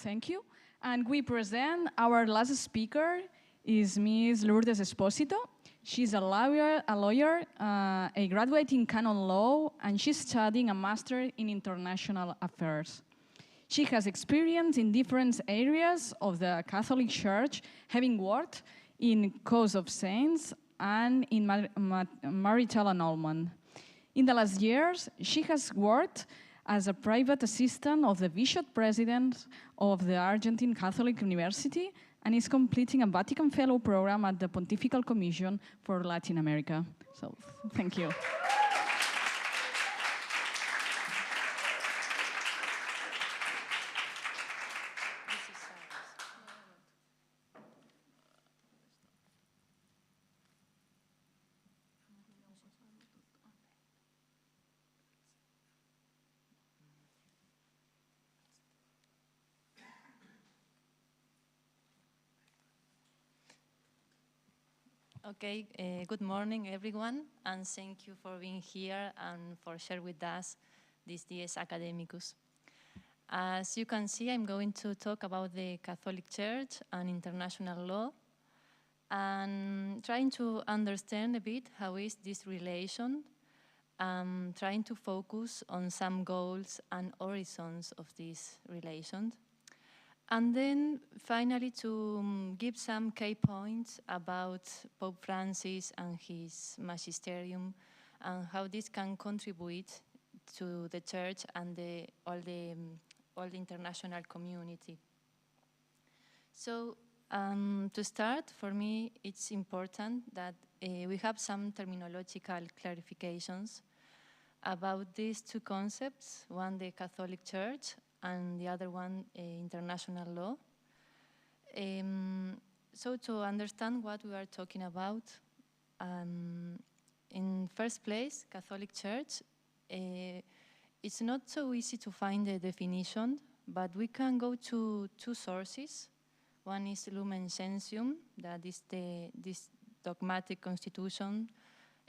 thank you. And we present our last speaker is Ms. Lourdes Spossito. She's a lawyer, a graduate in canon law, and she's studying a master in international affairs. She has experience in different areas of the Catholic Church, having worked in cause of saints and in marital annulment. In the last years, she has worked as a private assistant of the Bishop President of the Argentine Catholic University and is completing a Vatican Fellow program at the Pontifical Commission for Latin America. So, thank you. Okay, good morning, everyone, and thank you for being here and for sharing with us this Dies Academicus. As you can see, I'm going to talk about the Catholic Church and international law, and trying to understand a bit how is this relation, trying to focus on some goals and horizons of this relation. And then finally to give some key points about Pope Francis and his Magisterium and how this can contribute to the Church and all the international community. So to start, for me, it's important that we have some terminological clarifications about these two concepts, one the Catholic Church and the other one, international law. So to understand what we are talking about, in first place, Catholic Church, it's not so easy to find a definition, but we can go to two sources. One is Lumen Gentium, that is this dogmatic constitution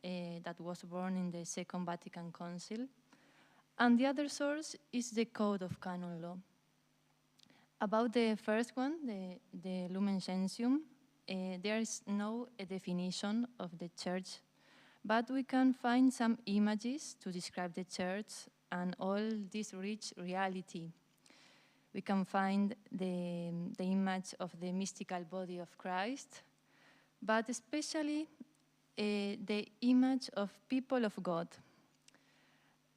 that was born in the Second Vatican Council. And the other source is the Code of Canon Law. About the first one, the Lumen Gentium, there is no definition of the Church, but we can find some images to describe the Church and all this rich reality. We can find the image of the mystical body of Christ, but especially the image of people of God.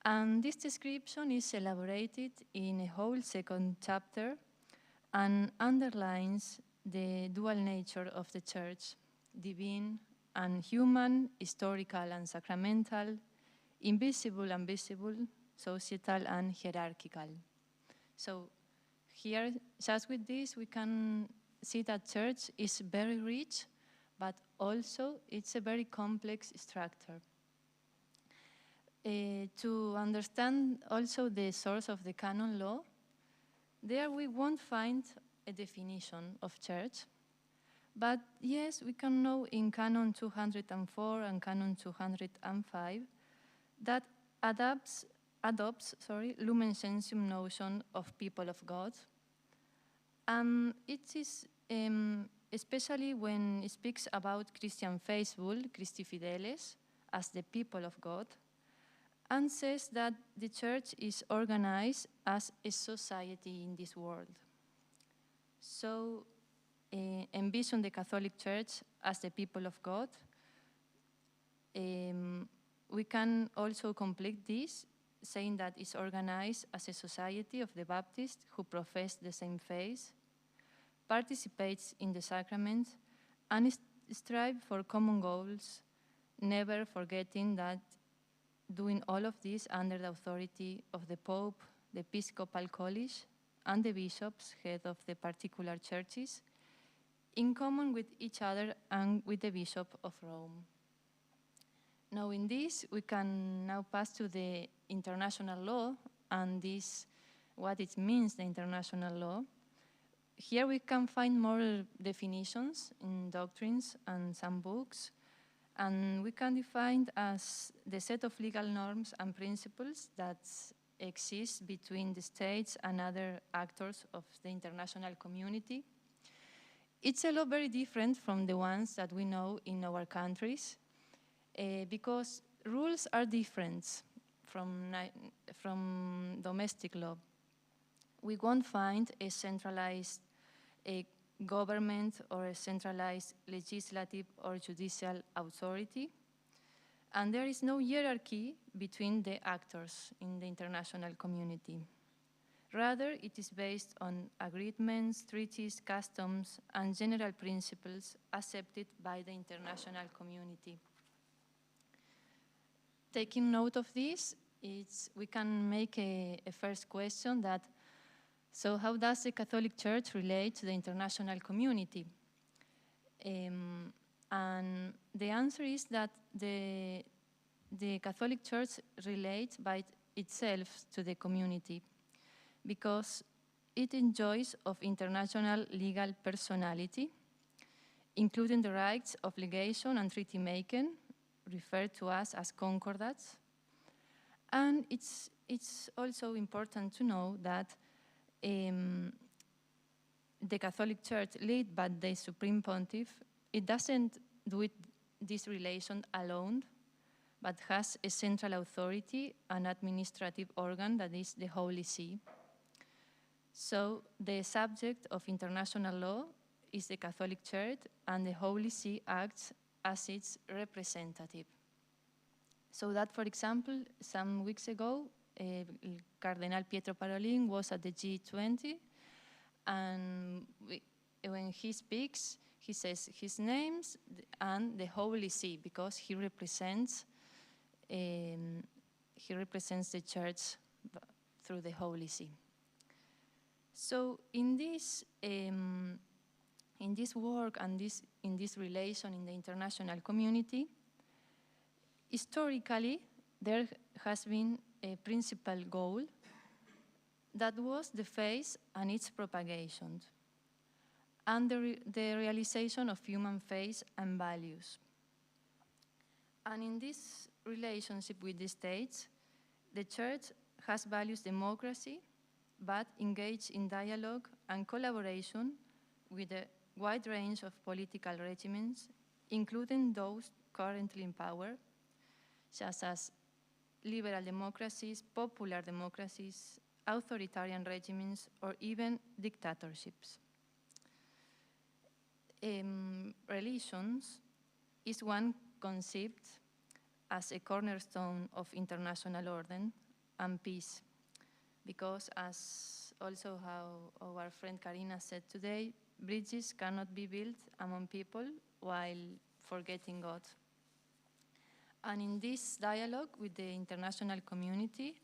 And this description is elaborated in a whole second chapter and underlines the dual nature of the Church, divine and human, historical and sacramental, invisible and visible, societal and hierarchical. So here, just with this, we can see that Church is very rich, but also it's a very complex structure. To understand also the source of the canon law, there we won't find a definition of Church, but yes, we can know in Canon 204 and Canon 205 that adopts Lumen Gentium notion of people of God, and it is especially when it speaks about Christian faithful, Christi Fideles, as the people of God, and says that the Church is organized as a society in this world. So envision the Catholic Church as the people of God. We can also complete this, saying that it's organized as a society of the Baptists who profess the same faith, participates in the sacraments, and strive for common goals, never forgetting that doing all of this under the authority of the Pope, the Episcopal College, and the bishops, head of the particular churches, in common with each other and with the Bishop of Rome. Knowing this, we can now pass to the international law and this, what it means, the international law. Here we can find more definitions in doctrines and some books, and we can define as the set of legal norms and principles that exists between the states and other actors of the international community. It's a lot very different from the ones that we know in our countries, because rules are different from domestic law. We won't find a centralized government or a centralized legislative or judicial authority. And there is no hierarchy between the actors in the international community. Rather, it is based on agreements, treaties, customs, and general principles accepted by the international community. Taking note of this, we can make a first question that, so how does the Catholic Church relate to the international community? And the answer is that the Catholic Church relates by itself to the community because it enjoys of international legal personality, including the rights of legation and treaty making, referred to us as concordats. And it's also important to know that the Catholic Church, led by the Supreme Pontiff, it doesn't do this relation alone, but has a central authority, an administrative organ that is the Holy See. So the subject of international law is the Catholic Church, and the Holy See acts as its representative. So that, for example, some weeks ago, Cardinal Pietro Parolin was at the G20, and when he speaks, he says his names and the Holy See, because he represents the Church through the Holy See. So in this work and in this relation in the international community, historically there has been a principal goal that was the faith and its propagation, and the realization of human faith and values. And in this relationship with the states, the Church has values democracy, but engaged in dialogue and collaboration with a wide range of political regimes, including those currently in power, such as liberal democracies, popular democracies, authoritarian regimes, or even dictatorships. Relations is one concept as a cornerstone of international order and peace, because as also how our friend Karina said today, bridges cannot be built among people while forgetting God. And in this dialogue with the international community,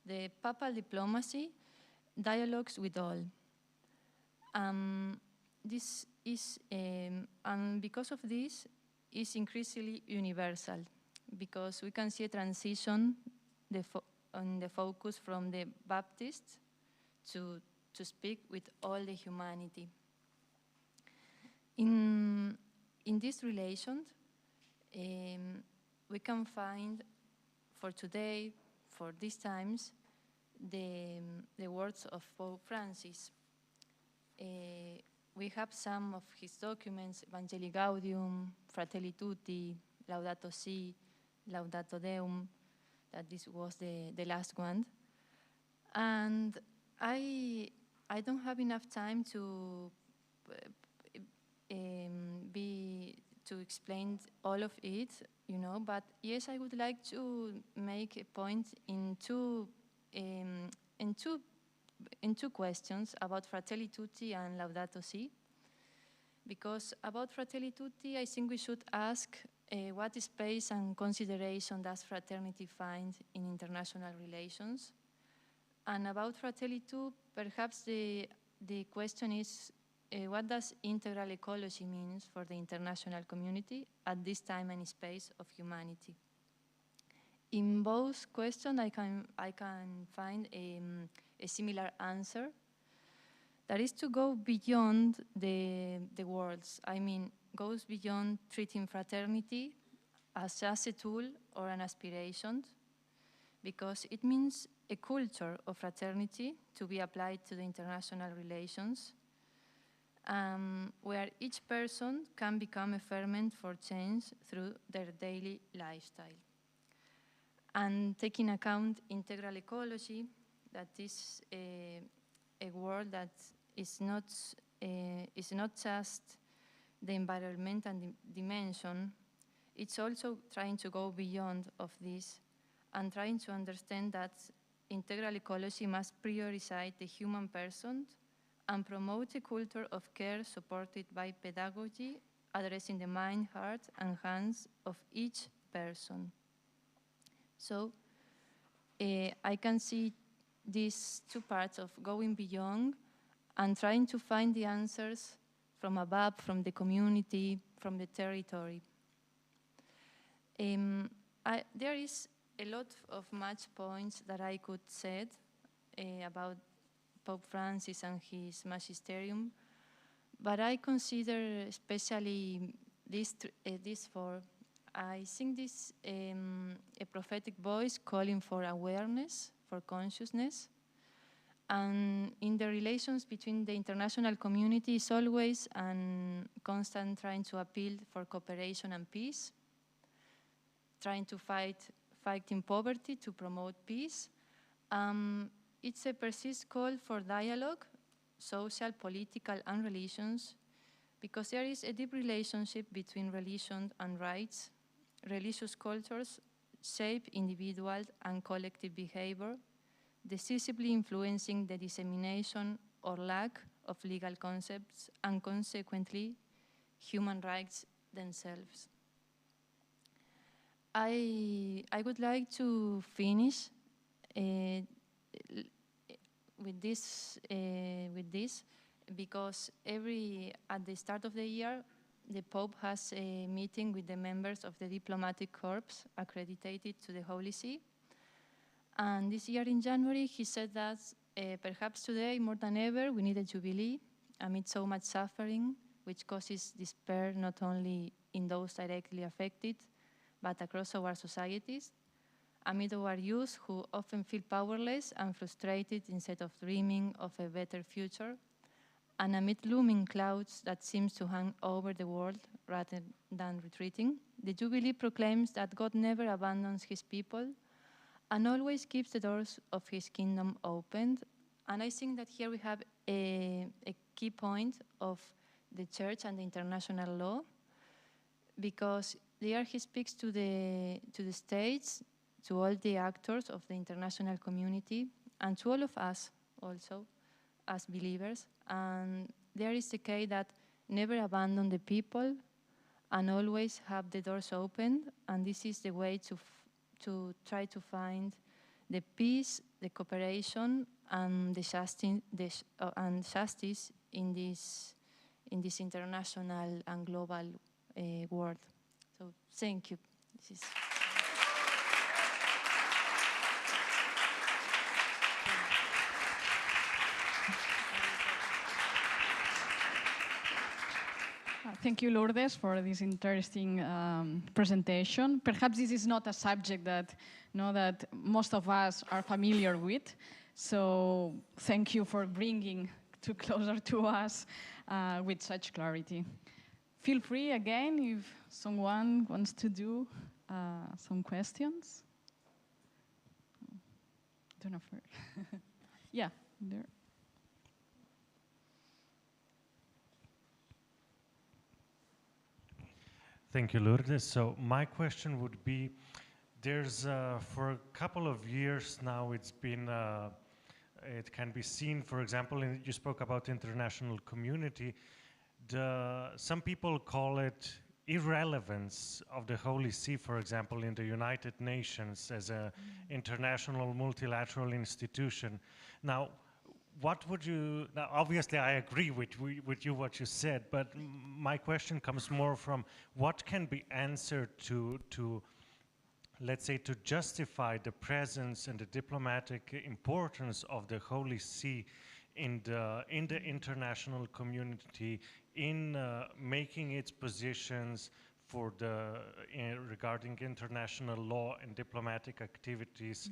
the papal diplomacy dialogues with all. This is, and because of this, is increasingly universal, because we can see a transition on the focus from the Baptists to speak with all the humanity. In this relation, we can find for today, for these times, the words of Pope Francis. We have some of his documents, Evangelii Gaudium, Fratelli Tutti, Laudato Si, Laudato Deum, that this was the last one. And I don't have enough time to explain all of it, you know, but yes, I would like to make a point in two questions about Fratelli Tutti and Laudato Si. Because about Fratelli Tutti, I think we should ask what space and consideration does fraternity find in international relations? And about Fratelli Tutti, perhaps the question is, what does integral ecology mean for the international community at this time and space of humanity? In both questions, I can find a similar answer. That is to go beyond the words. I mean, goes beyond treating fraternity as just a tool or an aspiration, because it means a culture of fraternity to be applied to the international relations, where each person can become a ferment for change through their daily lifestyle. And taking account integral ecology, that is a word that is not just the environmental dimension, it's also trying to go beyond of this and trying to understand that integral ecology must prioritize the human person and promote a culture of care supported by pedagogy, addressing the mind, heart, and hands of each person. So I can see these two parts of going beyond and trying to find the answers from above, from the community, from the territory. There is a lot of much points that I could say about Pope Francis and his Magisterium, but I consider especially these four. I think this a prophetic voice calling for awareness, for consciousness, and in the relations between the international community is always and constant trying to appeal for cooperation and peace, trying to fighting poverty to promote peace. It's a persistent call for dialogue, social, political, and relations, because there is a deep relationship between religion and rights. Religious cultures shape individual and collective behavior, decisively influencing the dissemination or lack of legal concepts and consequently human rights themselves. I would like to finish with this because at the start of the year, the Pope has a meeting with the members of the diplomatic corps accredited to the Holy See. And this year in January, he said that perhaps today, more than ever, we need a jubilee amid so much suffering, which causes despair not only in those directly affected, but across our societies, amid our youth who often feel powerless and frustrated instead of dreaming of a better future, and amid looming clouds that seems to hang over the world rather than retreating, the Jubilee proclaims that God never abandons his people and always keeps the doors of his kingdom opened. And I think that here we have a key point of the Church and the international law, because there he speaks to the states, to all the actors of the international community, and to all of us also, as believers. And there is the key that never abandon the people and always have the doors open. And this is the way to try to find the peace, the cooperation, and the justice in this international and global world. So thank you. This is Thank you, Lourdes, for this interesting presentation. Perhaps this is not a subject that most of us are familiar with. So thank you for bringing it closer to us with such clarity. Feel free again if someone wants to do some questions. Don't know. Yeah, there. Thank you, Lourdes. So my question would be, there's for a couple of years now, it's been, it can be seen, for example, you spoke about international community. Some people call it irrelevance of the Holy See, for example, in the United Nations as an international multilateral institution. Now, what would you, now obviously I agree with you what you said, but my question comes more from what can be answered to let's say, to justify the presence and the diplomatic importance of the Holy See in the international community, in making its positions for the regarding international law and diplomatic activities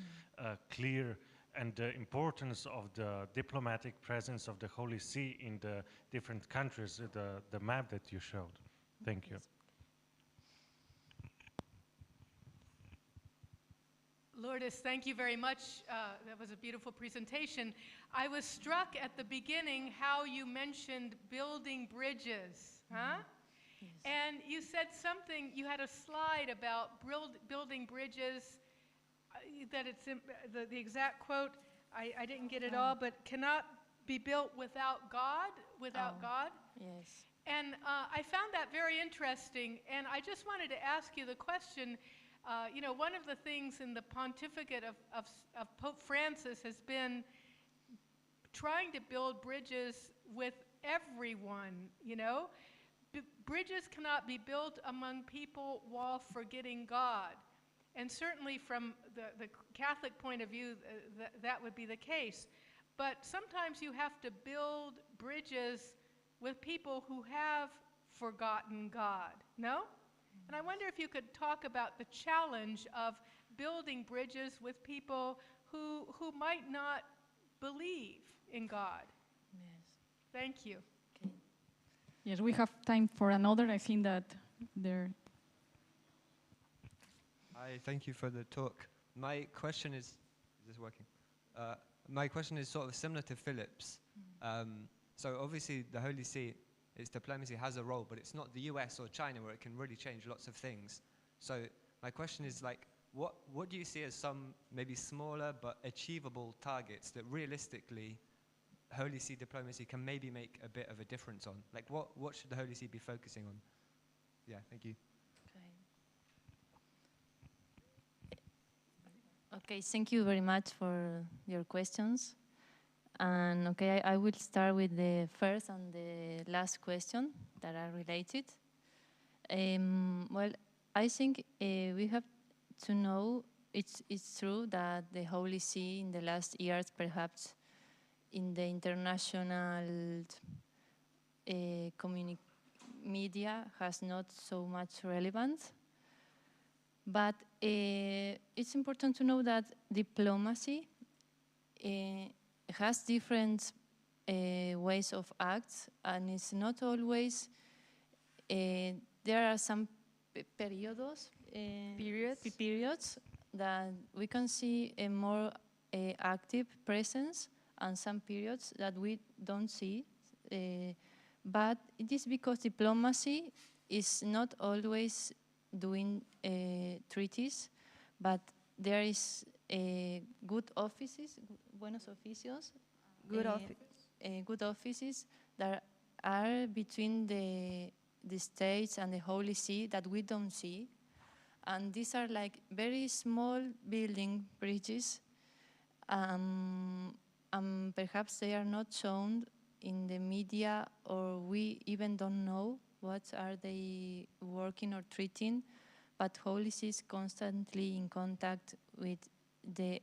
clear, and the importance of the diplomatic presence of the Holy See in the different countries, the map that you showed. Thank you. Lourdes, thank you very much. That was a beautiful presentation. I was struck at the beginning how you mentioned building bridges, huh? Yes. And you said something, you had a slide about building bridges, that it's, the exact quote, I didn't get it all, but cannot be built without God, God. Yes. And I found that very interesting, and I just wanted to ask you the question, you know, one of the things in the pontificate of Pope Francis has been trying to build bridges with everyone, you know. Bridges cannot be built among people while forgetting God. And certainly from the Catholic point of view, that would be the case. But sometimes you have to build bridges with people who have forgotten God, no? And I wonder if you could talk about the challenge of building bridges with people who might not believe in God. Yes. Thank you. Okay. Yes, we have time for another. I think that there. Hi, thank you for the talk. My question is this working? My question is sort of similar to Philip's. So obviously the Holy See, its diplomacy has a role, but it's not the US or China where it can really change lots of things. So my question is like, what do you see as some maybe smaller but achievable targets that realistically Holy See diplomacy can maybe make a bit of a difference on? Like what should the Holy See be focusing on? Yeah, thank you. Okay, thank you very much for your questions. And okay, I will start with the first and the last question that are related. Well, I think we have to know it's true that the Holy See in the last years, perhaps in the international media, has not so much relevance. But it's important to know that diplomacy has different ways of act, and it's not always, there are some periods that we can see a more active presence, and some periods that we don't see. But it is because diplomacy is not always doing treaties, but there is good offices, buenos oficios, good offices that are between the states and the Holy See that we don't see. And these are like very small building bridges, and perhaps they are not shown in the media, or we even don't know what are they working or treating, but Holy See is constantly in contact with the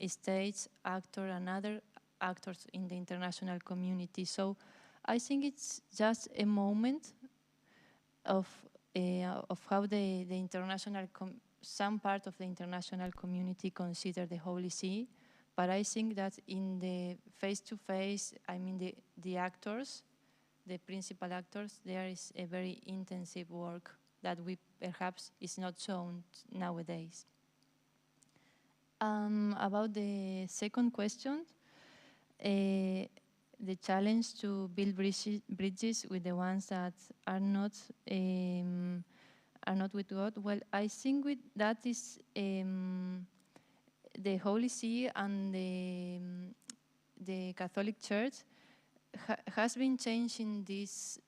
states, actor, and other actors in the international community. So I think it's just a moment of how the international, some part of the international community consider the Holy See, but I think that in the face-to-face, I mean the actors, the principal actors, there is a very intensive work that we perhaps is not shown nowadays. About the second question, the challenge to build bridges with the ones that are not with God. Well, I think with that is the Holy See and the Catholic Church has been changing this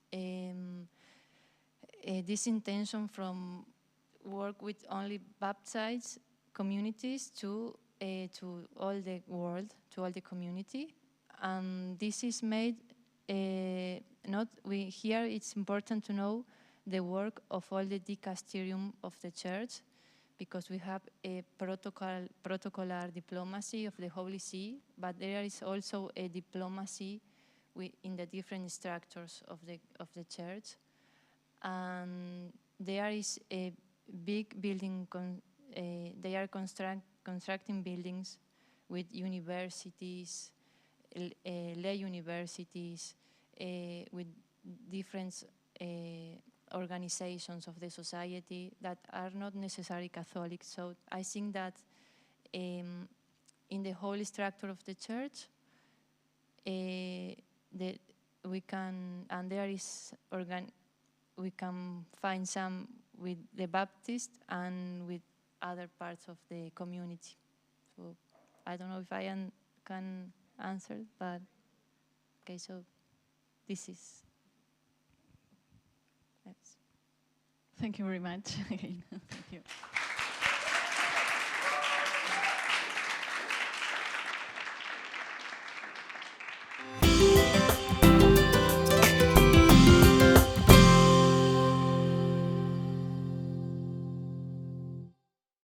this intention from work with only baptized communities to all the world, to all the community. This is made here it's important to know the work of all the Dicasterium of the Church, because we have a protocolar diplomacy of the Holy See, but there is also a diplomacy in the different structures of the Church. And there is a big building, they are constructing buildings with universities, lay universities, with different organizations of the society that are not necessarily Catholic. So I think that in the whole structure of the church, we can, and there is we can find some with the Baptist and with other parts of the community. So I don't know if I can answer, but okay, so this is. Yes. Thank you very much. Thank you.